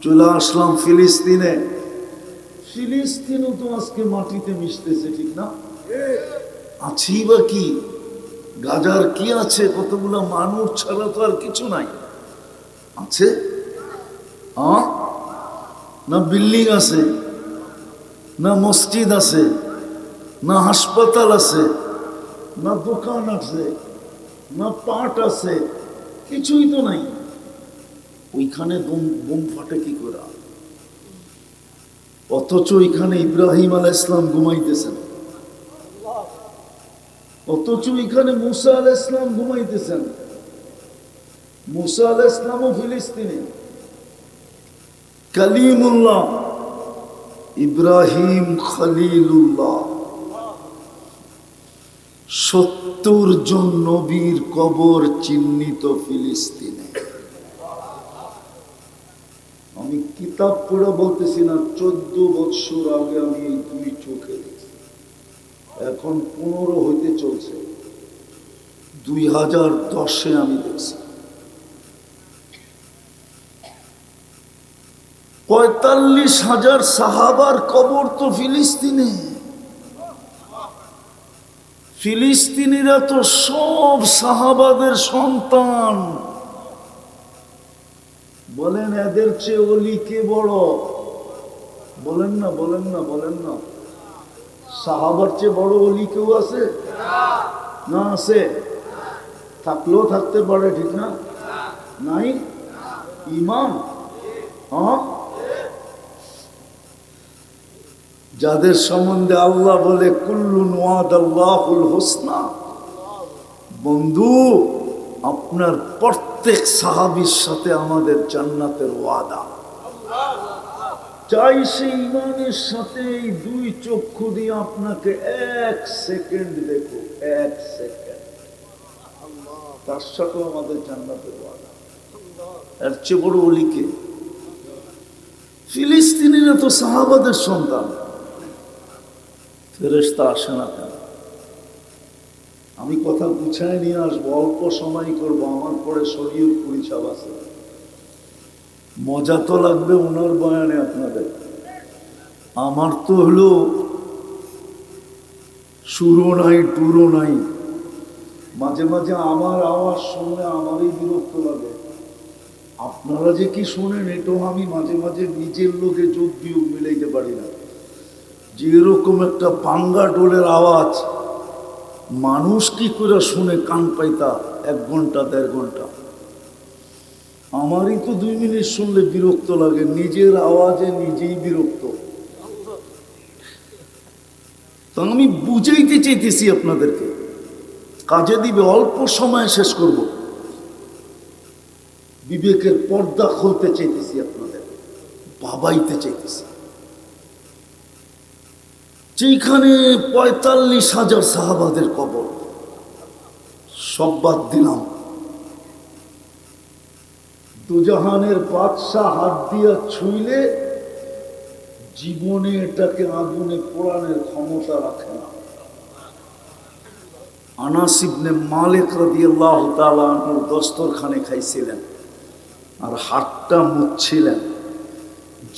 চলে আসলাম ফিলিস্তিনে। ফিলিস্তিনও তো আজকে মাটিতে মিশতেছে, ঠিক না? আছি বা কি, গাজার কি আছে? কতগুলো মানুষ ছাড়া তো আর কিছু নাই। আছে না বিল্ডিং আছে, না মসজিদ আছে, না হাসপাতাল আছে, না দোকান আছে, না পাট আছে, কিছুই তো নাই। ওইখানে বোম ফাটে কি করে? অথচ ওইখানে ইব্রাহিম আলাইহিস সালাম ঘুমাইতেছেন, অথচ ওইখানে মুসা আলাইহিস সালাম ঘুমাইতেছেন। মুসা আলাইহিস সালামও ফিলিস্তিনে। কালিমুল্লাহ ইব্রাহিম খলিলুল্লাহ, 70 জন নবীর কবর চিহ্নিত ফিলিস্তিনে। আমি কিতাব পড়ে বলতেছি না, 14 বছর আগে আমি এই 2 চোখে দেখছি। এখন 15 হইতে চলছে, 2010-এ আমি দেখছি। 45,000 সাহাবার কবর তো ফিলিস্তিনে। ফিলিস্তিনিরা তো সব সাহাবাদের সন্তান। বলেন এদের চেয়ে ওলি কে বড়? বলেন না, বলেন না, বলেন না। সাহাবার চেয়ে বড় ওলি কেউ আছে? না আছে? থাকলেও থাকতে পারে, ঠিক না? নাই ইমান। যাদের সম্বন্ধে আল্লাহ বলে কুল্লুন ওয়াদাল্লাহুল হুসনা, বন্ধু আপনার প্রত্যেক সাহাবীর সাথে আমাদের জান্নাতের ওয়াদা। চাই সে ইমানের সাথে এই 2 চক্ষু দিয়ে আপনাকে 1 সেকেন্ড দেখো, 1 সেকেন্ড, তার সাথেও আমাদের জান্নাতের ওয়াদা। এর চেয়ে বড় ওলিকে? ফিলিস্তিনিরা তো সাহাবাদের সন্তান। ফেরেশতা আসে না কেন? আমি কথা গুছায় নিয়ে আসবো, অল্প সময় করবো, আমার পরে শরীয়ত পরিচাপ আছে। মজা তো লাগবে ওনার বয়ানে আপনাদের। আমার তো হলো সুরও নাই টুরও নাই। মাঝে মাঝে আমার আওয়াজ শুনলে আমারই বিরক্ত লাগে। আপনারা যে কি শোনেন এটাও আমি মাঝে মাঝে নিজের লোকে যোগ বিয়োগ মিলাইতে পারি না। যে এরকম একটা ভাঙ্গা ডোলের আওয়াজ মানুষ কি করে শুনে কান পাইতা 1 ঘন্টা 1.5 ঘন্টা? আমারই তো 2 মিনিট শুনলে বিরক্ত লাগে, নিজের আওয়াজে নিজেই বিরক্ত। তো আমি বুঝাইতে চাইতেছি আপনাদেরকে, কাজে দিবে, অল্প সময়ে শেষ করব। বিবেকের পর্দা খুলতে চাইতেছি আপনাদের, ভাবাইতে চাইতেছি। যেখানে 45,000 সাহাবাদের কবর, সব বাদ দিলাম। দুজাহানের বাদশা হাত দিয়া ছুঁইলে জীবনে এটাকে আগুনে পোড়ানোর ক্ষমতা রাখে না। আনাস ইবনে মালিক রাদিয়াল্লাহু তাআলা আনহু দস্তরখানে খাইছিলেন আর হাতটা মুছছিলেন।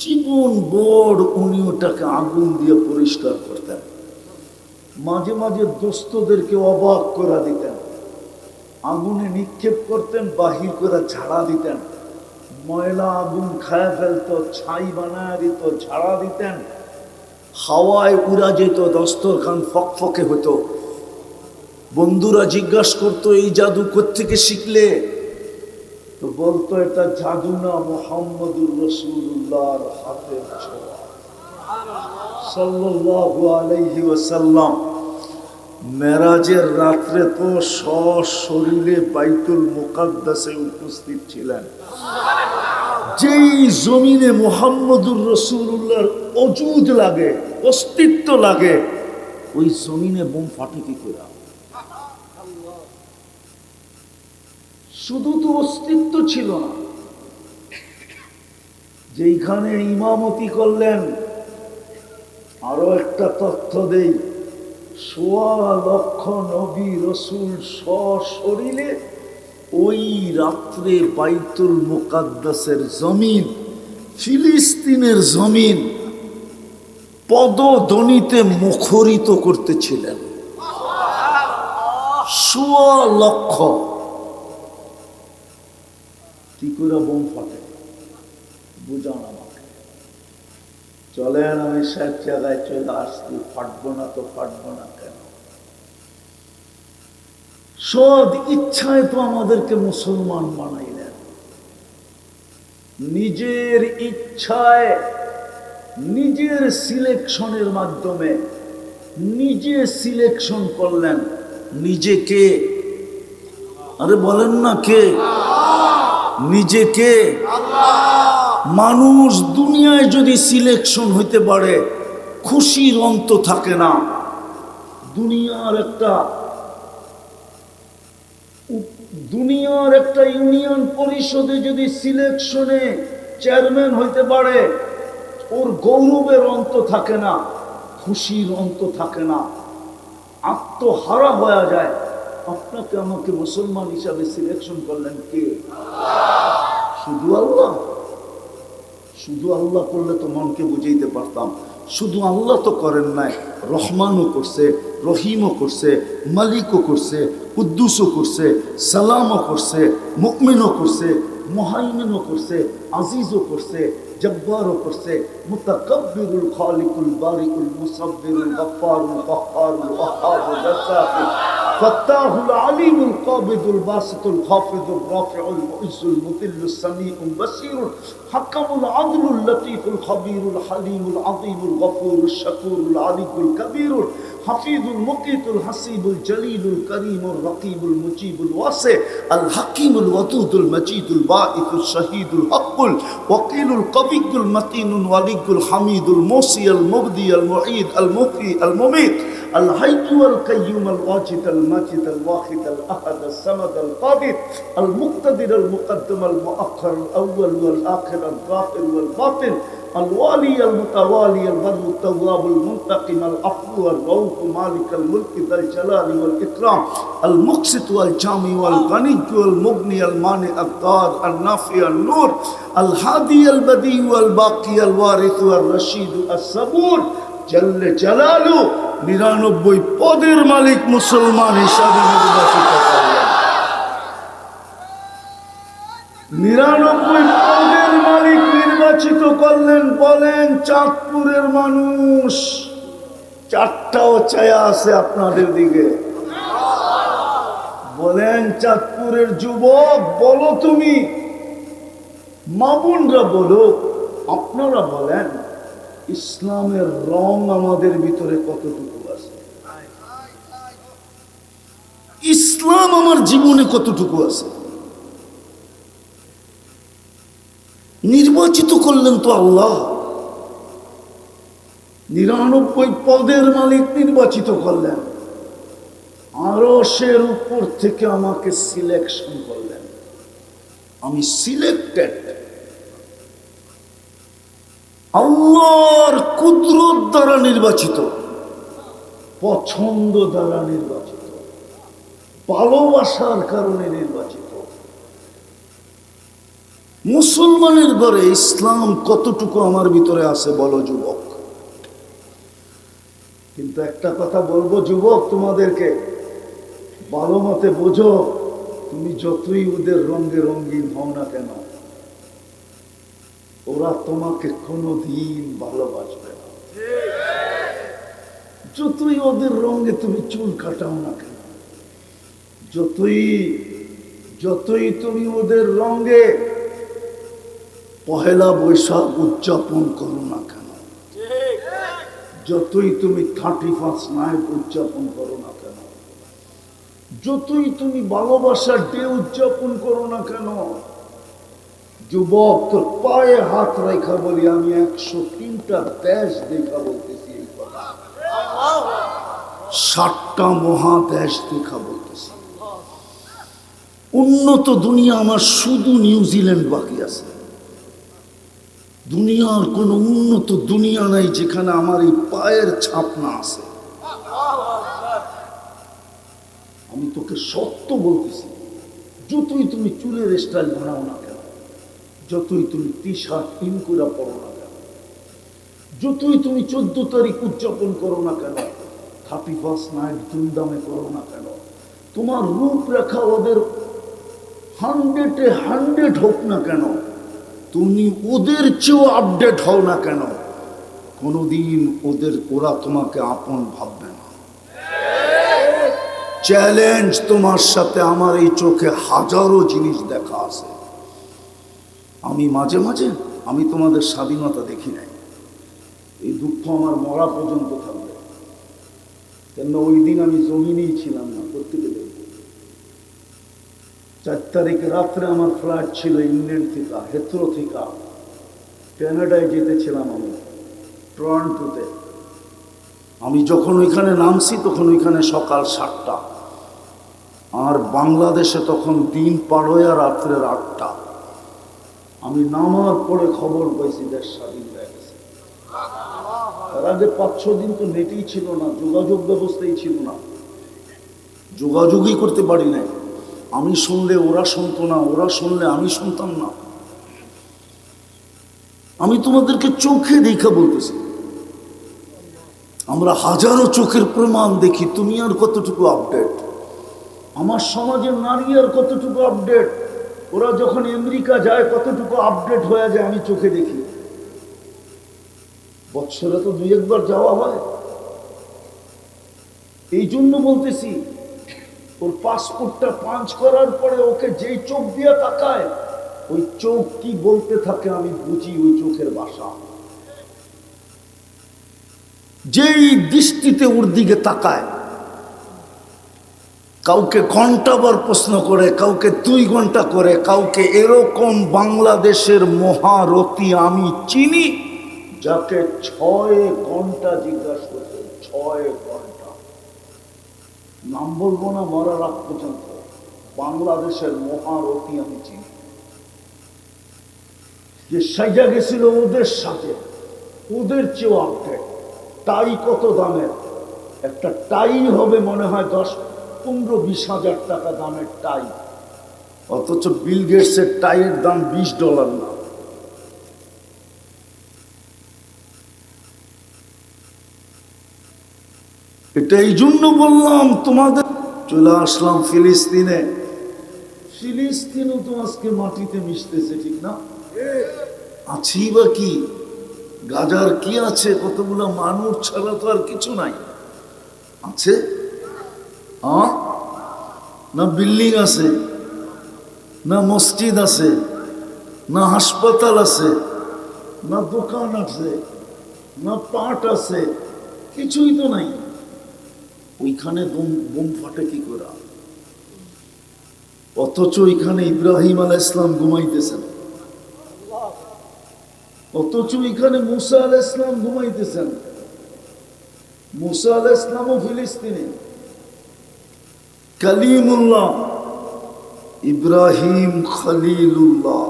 জীবন বড় উনি ওটাকে আগুন দিয়ে পরিষ্কার করতেন। মাঝে মাঝে দোস্তদেরকে অবাক করে দিতেন, আগুনে নিক্ষেপ করতেন, বাহির করে ঝাড়া দিতেন। ময়লা আগুন খায় ফেলতো, ছাই বানায় দিত, ঝাড়া দিতেন। হাওয়ায় উড়া যেত, দস্তরখান ফকফকে হতো। বন্ধুরা জিজ্ঞাসা করতো এই জাদু কোত্থেকে শিখলে? তো বলতো এটা জাদু না, মুহাম্মদুর রাসূলুল্লাহর হাতের ছোঁয়া সাল্লাল্লাহু আলাইহি ওয়াসাল্লাম। মেরাজের রাত্রে তো সশরীরে বাইতুল মুকাদ্দাসে উপস্থিত ছিলেন। যেই জমিনে মুহাম্মদুর রাসূলুল্লাহর ওজুদ লাগে, অস্তিত্ব লাগে, ওই জমিনে বোম ফাটে কি করে? শুধু তো অস্তিত্ব ছিল না, যেইখানে ইমামতি করলেন। আরো একটা তথ্য দেই, 1.25 লক্ষ নবী রসুল সশরীরে ওই রাত্রে বাইতুল মুকাদ্দাসের জমিন ফিলিস্তিনের জমিন পদধ্বনিতে মুখরিত করতেছিলেন। ১৬ লক্ষ। কি করে বোম ফাটে বুঝান আমাকে। চলেন, আমি সব জায়গায় চলে আসছি। ফাটবো না তো ফাটবো না কেন? সদ ইচ্ছায় তো আমাদেরকে মুসলমান বানাইলেন, নিজের ইচ্ছায়, নিজের সিলেকশনের মাধ্যমে নিজে সিলেকশন করলেন নিজেকে। আরে বলেন না কে? নিজেকে। মানুষ দুনিয়ায় যদি সিলেকশন হইতে পারে, খুশির অন্ত থাকে না। দুনিয়ার একটা ইউনিয়ন পরিষদে যদি সিলেকশনে চেয়ারম্যান হইতে পারে, ওর গৌরবের অন্ত থাকে না, খুশির অন্ত থাকে না, আত্মহারা হয়ে যায়। আপনাকে আমাকে মুসলমান হিসাবে সিলেকশন করলেন কে? শুধু আল্লাহ। শুধু আল্লাহ করলে তো মনকে বুঝাইতে পারতাম। শুধু আল্লাহ তো করেন নাই, রহমানও করছে, রহিমও করছে, মালিকও করছে, কুদ্দুসও করছে, সালামও করছে, মুকমিনও করছে, মুহাইমিনও করছে, আজিজও করছে, জব্বারও করছে, মুতাকাব্বিরুল খালিকুল বারিকুল মুসাব্বিরুল গফফারুল কাহ্হারুল ওয়াহ্হাবুর রাজ্জাকুল ফাত্তাহুল আলিমুল কাবিদুল বাসিতুল খাফিদুর রাফিউল মুইজ্জুল মুতিল্লুস সামিউল বাসীরুল হাকামুল আদলুল লতীফুল খবীরুল হালিমুল আযীমুল গফুরুশ শাকুরুল আলিকুল কবীরুল হাফিজুল মুকিতুল হাসিবুল জলিলুল করিমুর রকিবুল মুজিবুল ওয়াসি আল হাকিমুল ওয়াদুদুল মজিদুল বাঈসুল শহীদুল হকুল ওয়াকিলুল কবিয়ুল মতিনুল ওয়ালিকুল হামিদুল মুসিয়াল মুবদিয়াল মুঈদ আল মুফি আল মুমিত الحي والقيوم الواجد الماجد الواحد الأحد الصمد القادر المقتدر المقدم المؤخر الأول والآخر الظاهر والباطن الوالي المتوالي البر التواب المنتقم العفو الرؤوف مالك الملك ذا الجلال والإكرام المقسط والجامع والغني والمغني المانع الضار النافع النور الهادي البديع والباقي الوارث والرشيد الصبور جل جلاله ৯৯ পদের মালিক মুসলমান হিসাবে নির্বাচিত করলেন। ৯৯ পদের মালিক নির্বাচিত করলেন। বলেন, চাঁদপুরের মানুষ ৪টাও ছায়া আছে আপনাদের দিকে। বলেন, চাঁদপুরের যুবক বলো, তুমি মা বোনরা বলো, আপনারা বলেন, ইসলামের রং আমাদের ভিতরে কতটুকু আছে? ইসলাম আমার জীবনে কতটুকু আছে? নির্বাচিত করলেন তো আল্লাহ। ৯৯ পদের মালিক নির্বাচিত করলেন, আরশের উপর থেকে আমাকে সিলেকশন করলেন। আমি সিলেক্টেড, আল্লাহর কুদরত দ্বারা নির্বাচিত, পছন্দ দ্বারা নির্বাচিত, ভালোবাসার কারণে নির্বাচিত। মুসলমানের ঘরে ইসলাম কতটুকু আমার ভিতরে আছে বলো যুবক? কিন্তু একটা কথা বলবো যুবক, তোমাদেরকে ভালো মতে বোঝো, তুমি যতই ওদের রঙে রঙিন হও না কেন, ওরা তোমাকে কোনোদিন ভালোবাসবে না। যতই ওদের রঙে তুমি চুল কাটাও না কেন, যতই তুমি ওদের রঙে পহেলা বৈশাখ উদযাপন করো না কেন, যতই তুমি 31 নাইট উদযাপন করো না কেন, যতই তুমি ভালোবাসার ডে উদযাপন করো না কেন, যুবক তোর পায়ে হাত রেখা বলি, আমি 103টা দেশ দেখা বলতেছি, এই কথা 60টা মহাদেশ দেখা বলতেছি। উন্নত দুনিয়া আমার শুধু নিউজিল্যান্ড বাকি আছে। দুনিয়ার কোন উন্নত দুনিয়া নাই যেখানে আমার এই পায়ের ছাপ না আছে। আমি তোকে সত্য বলতেছি, যতই তুমি চুলের স্টাইল বানাও না কেন, যতই তুমি টি শার্ট ইন করে পড়ো না কেন, যতই তুমি 14 তারিখ উদযাপন করো না কেন, 31st নাইট ধুমধামে করো না কেন, তোমার রূপরেখা ওদের 100-এ 100 হোক না কেন, তুমি ওদের চেয়েও আপডেট হও না কেন, কোনোদিন ওরা তোমাকে আপন ভাববে না। চ্যালেঞ্জ তোমার সাথে আমার এই চোখে হাজারো জিনিস দেখা আছে। আমি মাঝে মাঝে আমি তোমাদের স্বাধীনতা দেখি নাই, এই দুঃখ আমার মরা পর্যন্ত থাকবে, কেন ওই দিন আমি জমিনেই ছিলাম না। প্রত্যেকে দেখব 4 তারিখে রাত্রে আমার ফ্লাইট ছিল ইংল্যান্ড থেকে, হেথ্রো থেকে কানাডায় যেতেছিলাম আমি, টরন্টোতে। আমি যখন ওইখানে নামছি তখন ওইখানে সকাল 7টা, আর বাংলাদেশে তখন দিন পার হয়ে রাত্রের 8টা। আমি নামার পরে খবর পাইছি দেশ স্বাধীন হয়ে গেছে। তার আগে 5-6 দিন তো নেটেই ছিল না, যোগাযোগ ব্যবস্থাই ছিল না, যোগাযোগই করতে পারি নাই। আমি শুনলে ওরা শুনতো না, ওরা শুনলে আমি শুনতাম না। আমি তোমাদেরকে চোখে দেখা বলতেছি, আমরা হাজারো চোখের প্রমাণ দেখি। তুমি আর কতটুকু আপডেট? আমার সমাজের নারী আর কতটুকু আপডেট? ওরা যখন আমেরিকা যায় কতটুকু আপডেট হয়ে যায় আমি চোখে দেখি। বৎসরে তো 2-1 বার যাওয়া হয়। এই জন্য বলতেছি, ওর পাসপোর্টটা পাঞ্চ করার পরে ওকে যেই চোখ দিয়ে তাকায়, ওই চোখ কি বলতে থাকে আমি বুঝি ওই চোখের ভাষা। যেই দৃষ্টিতে ওর দিকে তাকায়, কাউকে ঘন্টাবার প্রশ্ন করে, কাউকে 2 ঘন্টা করে, কাউকে এরকম বাংলাদেশের মহারথী আমি চিনি যাকে 6 ঘন্টা জিজ্ঞাসা করছে, 6 ঘন্টা। নাম বলবো না মরার আগ পর্যন্ত। বাংলাদেশের মহারথী আমি চিনি, যে সাজা গেছিল ওদের সাথে, ওদের চেয়েও আপডেট। টাই কত দামের? একটা টাই হবে মনে হয় 10-15-20 হাজার টাকা দামের টাই, অথচ বিল গেটসের টাইয়ের দাম $20 না। এটা এই জন্য বললাম তোমাদের। চলে আসলাম ফিলিস্তিনে। ফিলিস্তিনও তো আজকে মাটিতে মিশতেছে, ঠিক না? আছি বা কি? গাজার কি আছে? কতগুলো মানুষ ছাড়া তো আর কিছু নাই। আছে না বিল্ডিং আছে, না মসজিদ আছে, না হাসপাতাল আছে, না দোকান আছে, না পাট আছে, কিছুই তো নাই। ওইখানে বোম ফাটে কি করে? অথচ ওইখানে ইব্রাহিম আলাইহিস সালাম ঘুমাইতেছেন, অথচ ওইখানে মুসা আলাইহিস সালাম ঘুমাইতেছেন। মুসা আলাইহিস সালামও ফিলিস্তিনে। কালিমুল্লাহ ইব্রাহিম খলিলুল্লাহ,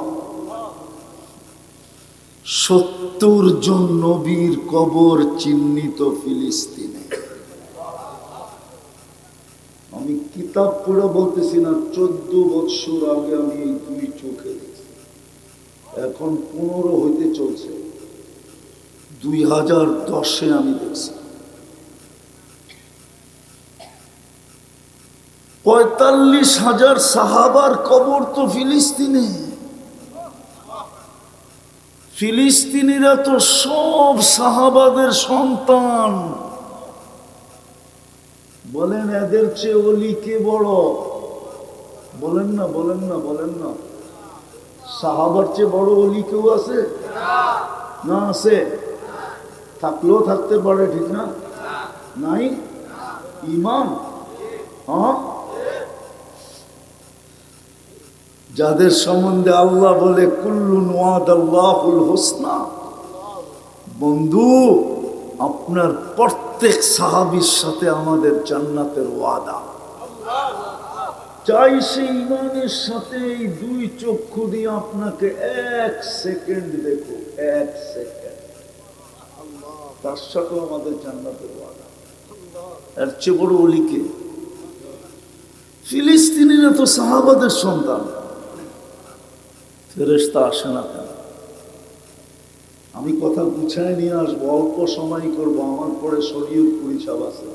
70 জন নবীর কবর চিহ্নিত ফিলিস্তিনে। আমি কিতাব পড়ে বলতেছি না, 14 বছর আগে আমি এই 2 চোখে দেখছি। এখন 15 হইতে চলছে, 2010-এ আমি দেখছি। 45,000 সাহাবার কবর তো ফিলিস্তিনে। ফিলিস্তিনিরা তো সব সাহাবাদের সন্তান। বলেন এদের চেয়ে ওলি কে বড়? বলেন না, বলেন না, বলেন না। সাহাবার চেয়ে বড় ওলি কেউ আছে? না আছে? থাকলেও থাকতে পারে, ঠিক না? নাই ইমান। যাদের সম্বন্ধে আল্লাহ বলে কুল্লুন ওয়াদাল্লাহুল হুসনা, বন্ধু আপনার প্রত্যেক সাহাবীর সাথে আমাদের জান্নাতের ওয়াদা। চাই সে ইমানের সাথে এই 2 চক্ষু দিয়ে আপনাকে 1 সেকেন্ড দেখো, 1 সেকেন্ড, তার সাথে আমাদের জান্নাতের ওয়াদা। এর চেয়ে বড় ওলিকে? ফিলিস্তিনিরা তো সাহাবাদের সন্তান। ফেরেশতা আসে না কেন? আমি কথা গুছায় নিয়ে আসবো, অল্প সময় করবো, আমার পরে শরীয়ত পরিষদ আছে।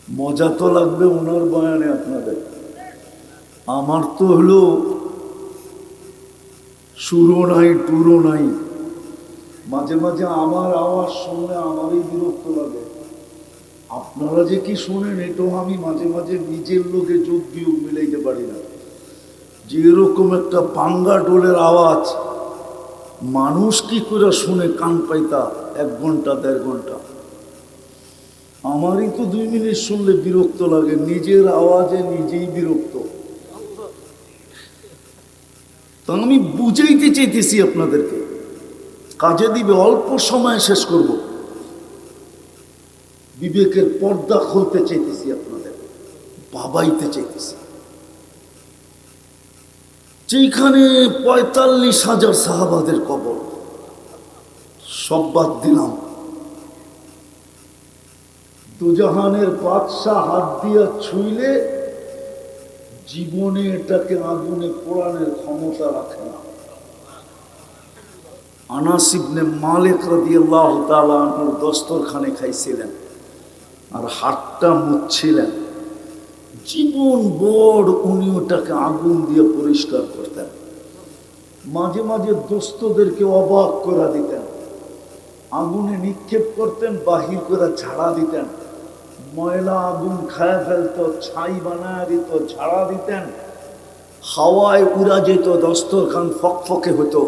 মজা তো লাগবে ওনার বয়ানে আপনাদের। আমার তো হলো সুরও নাই টুরও নাই। মাঝে মাঝে আমার আওয়াজ শুনলে আমারই বিরক্ত লাগে। আপনারা যে কি শোনেন এটাও আমি মাঝে মাঝে নিজের লোকে যোগ বিয়োগ মিলাইতে পারি না। যে এরকম একটা পাঙ্গা ডোলের আওয়াজ মানুষ কি করে শুনে কান পাইতা 1 ঘন্টা 1.5 ঘন্টা? আমারই তো 2 মিনিট শুনলে বিরক্ত লাগে, নিজের আওয়াজে নিজেই বিরক্ত। তো আমি বুঝাইতে চাইতেছি আপনাদেরকে, কাজে দিবে, অল্প সময়ে শেষ করব। বিবেকের পর্দা খুলতে চাইতেছি, আপনাদের ভাবাইতে চাইতেছি। যেখানে 45,000 সাহাবাদের কবর, সব বাদ দিলাম। দুজাহানের বাদশাহ হাত দিয়া ছুঁইলে জীবনে এটাকে আগুনে পোড়ানোর ক্ষমতা রাখে না। আনাস ইবনে মালিক রাদিয়াল্লাহু তাআলা আনহু দস্তরখানে খাইছিলেন আর হাতটা মুছছিলেন। জীবন বড় উনি ওটাকে আগুন দিয়ে পরিষ্কার করতেন। মাঝে মাঝে দোস্তদেরকে অবাক করে দিতেন, আগুনে নিক্ষেপ করতেন, বাহির করে ঝাড়া দিতেন। ময়লা আগুন খায় ফেলতো, ছাই বানায় দিত, ঝাড়া দিতেন। হাওয়ায় উড়া যেত, দস্তরখান ফকফকে হতো।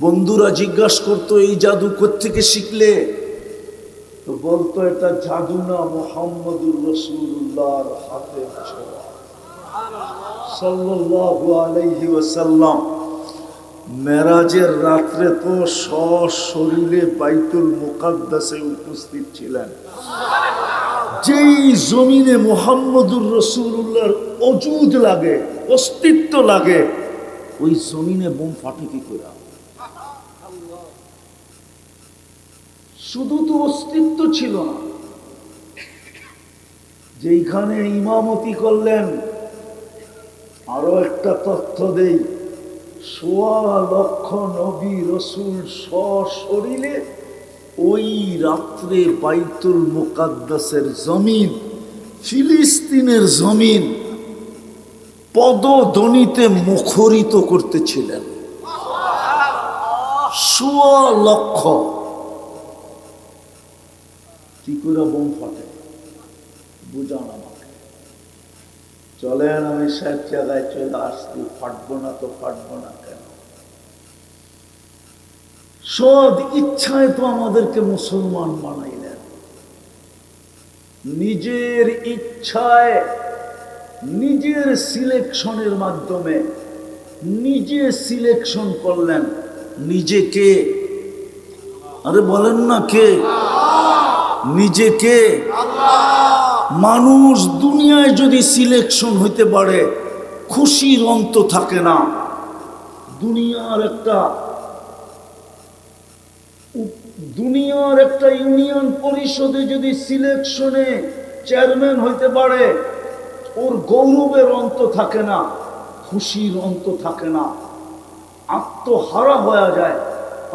বন্ধুরা জিজ্ঞাসা করতো এই জাদু কোত্থেকে শিখলে? তো বলতো এটা জাদু না, মুহাম্মদুর রাসূলুল্লাহর হাতের ছোঁয়া সাল্লাল্লাহু আলাইহি ওয়াসাল্লাম। মেরাজের রাত্রে তো সশরীরে বাইতুল মুকাদ্দাসে উপস্থিত ছিলেন। যেই জমিনে মুহাম্মদুর রাসূলুল্লাহর ওজুদ লাগে, অস্তিত্ব লাগে, ওই জমিনে বোম ফাটে কি করে? শুধু তো অস্তিত্ব ছিল না, যেইখানে ইমামতি করলেন। আরো একটা তথ্য দেই, 1.25 লক্ষ নবী রসুল সশরীরে ওই রাত্রে বাইতুল মুকাদ্দাসের জমিন, ফিলিস্তিনের জমিন পদধ্বনিতে মুখরিত করতেছিলেন। 1.25 লক্ষ। কি করে বোম ফাটে বুঝান আমাকে। চলেন, আমি সব জায়গায় চলে আসছি, ফাটবো না তো ফাটবো না কেন? সদ ইচ্ছায় তো আমাদেরকে মুসলমান বানাইলেন, নিজের ইচ্ছায়, নিজের সিলেকশনের মাধ্যমে নিজে সিলেকশন করলেন নিজেকে। আরে বলেন না কে? নিজেকে। মানুষ দুনিয়ায় যদি সিলেকশন হইতে পারে, খুশির অন্ত থাকে না। দুনিয়ার একটা ইউনিয়ন পরিষদে যদি সিলেকশনে চেয়ারম্যান হইতে পারে, ওর গৌরবের অন্ত থাকে না, খুশির অন্ত থাকে না, আত্মহারা হয়ে যায়।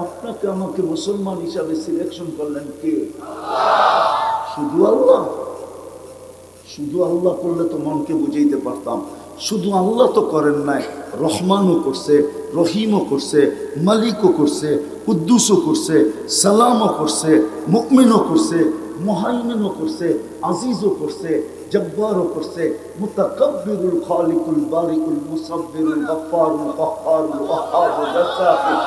আপনাকে আমাকে মুসলমান হিসাবে সিলেকশন করলেন কে? শুধু আল্লাহ। শুধু আল্লাহ করলে তো মনকে বুঝাইতে পারতাম। শুধু আল্লাহ তো করেন নাই, রহমানও করছে, রহিমও করছে, মালিকও করছে, কুদ্দুসও করছে, সালামও করছে, মুমিনও করছে, মুহাইমিনও করছে, আজিজও করছে, জব্বারও করছে, মুতাকাব্বিরুল খালিকুল বারিকুল মুসাব্বিরুল গফফারুল কাহ্হারুল ওয়াহ্হাবুর রাজ্জাকুল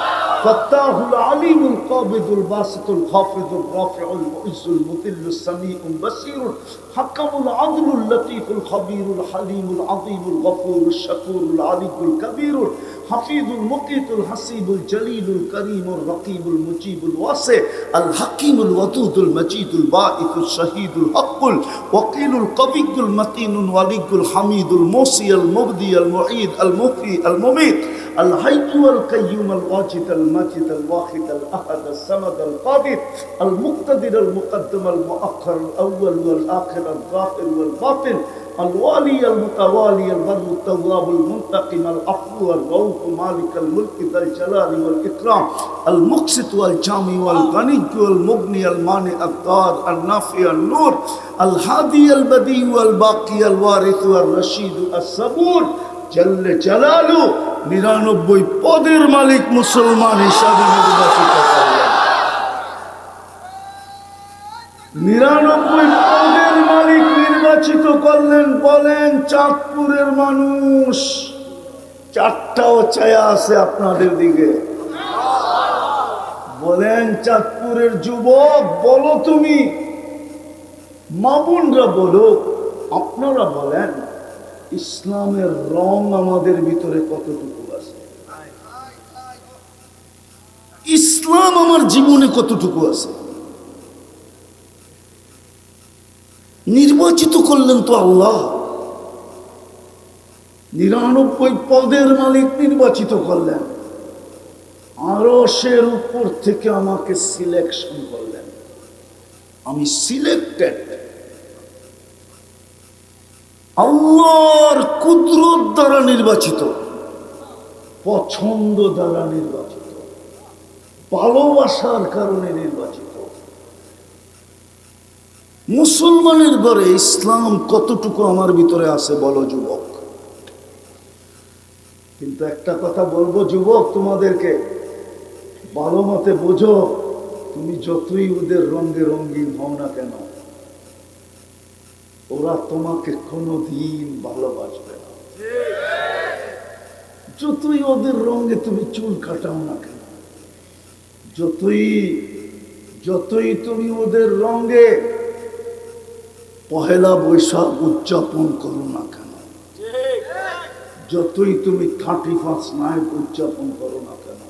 ফাত্তাহুল আলিমুল কাবিদুল বাসিতুল খাফিদুর রাফিউল মুইজ্জুল মুতিল্লুস সামিউল বাসীরুল হাকামুল আদলুল লতীফুল খবীরুল হালিমুল আযীমুল গফুরুশ শাকুরুল আলিয়ুল কবীরুল হাফিজুল মুকিতুল হাসিবুল জলিলুল করিমুর রকিবুল মুজিবুল ওয়াসি আল হাকিমুল ওয়াদুদুল মজিদুল বাঈসুল শহীদুল হকুল ওয়াকিলুল কবিয়ুল মতিনুল ওয়ালিয়ুল হামিদুল মুসি আল মুবদি আল মুঈদ আল মুফি আল মুমিত الحي والقيوم الواجد الماجد الواحد الأحد الصمد القادر المقتدر المقدم المؤخر الأول والآخر الظاهر والباطن الوالي المتوالي البر التواب المنتقم العفو الرؤوف مالك الملك ذا الجلال والإكرام المقسط والجامع والغني والمغني المانع الضار النافع النور الهادي البديع والباقي الوارث والرشيد الصبور جل جلاله 99 পদের মালিক মুসলমান হিসাবে নির্বাচিত করলেন। 99 পদের মালিক নির্বাচিত করলেন। বলেন চাঁদপুরের মানুষ, চারটাও ছায়া আছে আপনাদের দিকে। বলেন চাঁদপুরের যুবক বলো, তুমি মা বোনরা বলো, আপনারা বলেন ইসলামের রং আমাদের ভিতরে কতটুকু আছে? ইসলাম আমার জীবনে কতটুকু আছে? নির্বাচিত করলেন তো আল্লাহ। 99 পদের মালিক নির্বাচিত করলেন। আরশের উপর থেকে আমাকে সিলেকশন করলেন। আমি সিলেক্টেড। আল্লাহর কুদরত দ্বারা নির্বাচিত, পছন্দ দ্বারা নির্বাচিত, ভালোবাসার কারণে নির্বাচিত। মুসলমানের ঘরে ইসলাম কতটুকু আমার ভিতরে আছে বলো যুবক? কিন্তু একটা কথা বলবো যুবক, তোমাদেরকে ভালো মতে বোঝো, তুমি যতই ওদের রঙে রঙিন হও না কেন, ওরা তোমাকে কোনোদিন ভালোবাসবে না। যতই ওদের রঙে তুমি চুল কাটাও না কেন, যতই তুমি ওদের রঙে পহেলা বৈশাখ উদযাপন করো না কেন, যতই তুমি 31 নাইট উদযাপন করো না কেন,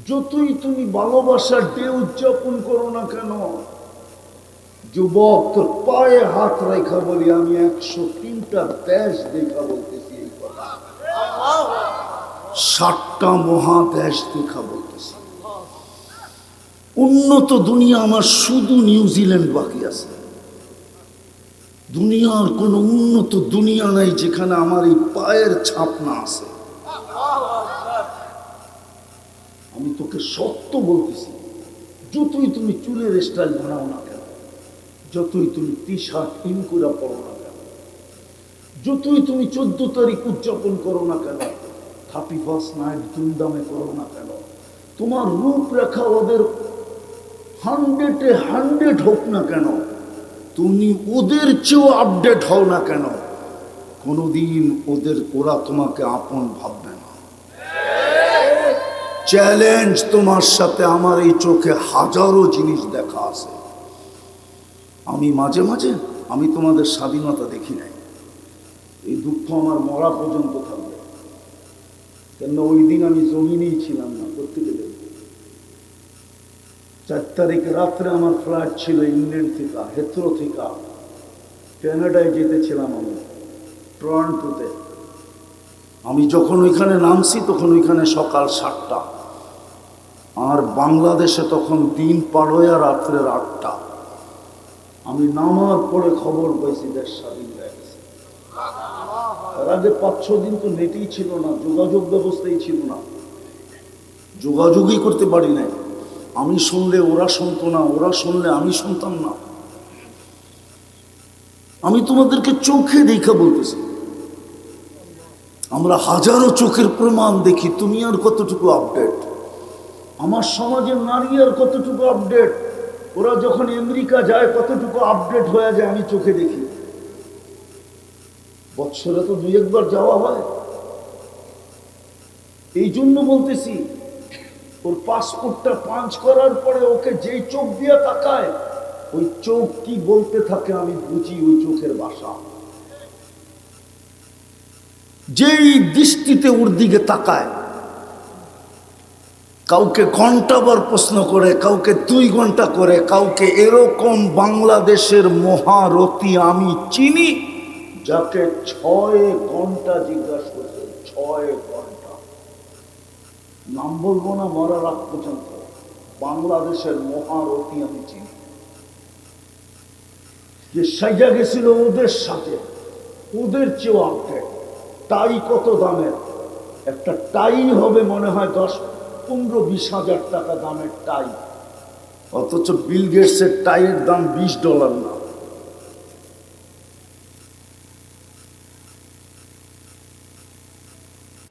যতই তুমি ভালোবাসার ডে উদযাপন করো না কেন, যুবক তোর পায়ে হাত রেখা বলি, আমি 103টা দেশ দেখা বলতেছি এই কথা, 7টা মহাদেশ দেখা বলতেছি। উন্নত দুনিয়া আমার শুধু নিউজিল্যান্ড বাকি আছে। দুনিয়ার কোন উন্নত দুনিয়া নাই যেখানে আমার এই পায়ের ছাপ না আছে। আমি তোকে সত্য বলতেছি, যতই তুমি চুলের স্টাইল বানাও না কেন, যতই তুমি টি-শার্ট ইন করে পড়ো না কেন, যতই তুমি 14 তারিখ উদযাপন করো না কেন, 31 নাইট ধুমধামে করো না কেন, তোমার রূপরেখা ওদের 100-এ 100 হোক না কেন, তুমি ওদের চেয়েও আপডেট হও না কেন, কোনোদিন ওরা তোমাকে আপন ভাববে না। চ্যালেঞ্জ তোমার সাথে আমার এই চোখে হাজারো জিনিস দেখা আছে। আমি মাঝে মাঝে আমি তোমাদের স্বাধীনতা দেখি নাই, এই দুঃখ আমার মরা পর্যন্ত থাকবে। কেন ওই দিন আমি জমিনেই ছিলাম না। করতে গেলে 4 তারিখ রাত্রে আমার ফ্লাইট ছিল ইংল্যান্ড থেকে, হেথ্রো থেকে কানাডায় যেতেছিলাম আমি, টরন্টোতে। আমি যখন ওইখানে নামছি তখন ওইখানে সকাল 7টা, আর বাংলাদেশে তখন দিন পার হয়ে রাত্রের 8টা। আমি নামার পরে খবর পাইছি দেশ স্বাধীন হয়ে গেছে। তার আগে 5-6 দিন তো নেটেই ছিল না, যোগাযোগ ব্যবস্থাই ছিল না, যোগাযোগই করতে পারি নাই। আমি শুনলে ওরা শুনতো না, ওরা শুনলে আমি শুনতাম না। আমি তোমাদেরকে চোখে দেখা বলতেছি, আমরা হাজারো চোখের প্রমাণ দেখি। তুমি আর কতটুকু আপডেট? আমার সমাজের নারী আর কতটুকু আপডেট? ওরা যখন আমেরিকা যায় কতটুকু আপডেট হয়ে যায় আমি চোখে দেখি। বৎসরে তো 2-1 বার যাওয়া হয়। এই জন্য বলতেছি, ওর পাসপোর্টটা পাঞ্চ করার পরে ওকে যেই চোখ দিয়ে তাকায়, ওই চোখ কি বলতে থাকে আমি বুঝি ওই চোখের ভাষা। যেই দৃষ্টিতে ওর দিকে তাকায়, কাউকে ঘন্টাবার প্রশ্ন করে, কাউকে 2 ঘন্টা করে, কাউকে এরকম বাংলাদেশের মহারথী আমি চিনি যাকে 6 ঘন্টা জিজ্ঞাসা করছে, 6 ঘন্টা। নাম বলবো না মরার আগ পর্যন্ত। বাংলাদেশের মহারথী আমি চিনি। যে সাইজা গেছিল ওদের সাথে, ওদের চেয়েও আপডেট। টাই কত দামের? একটা টাই হবে মনে হয় 10-15-20 হাজার টাকা দামের টাই, অথচ বিল গেটসের টাইয়ের দাম $20 না।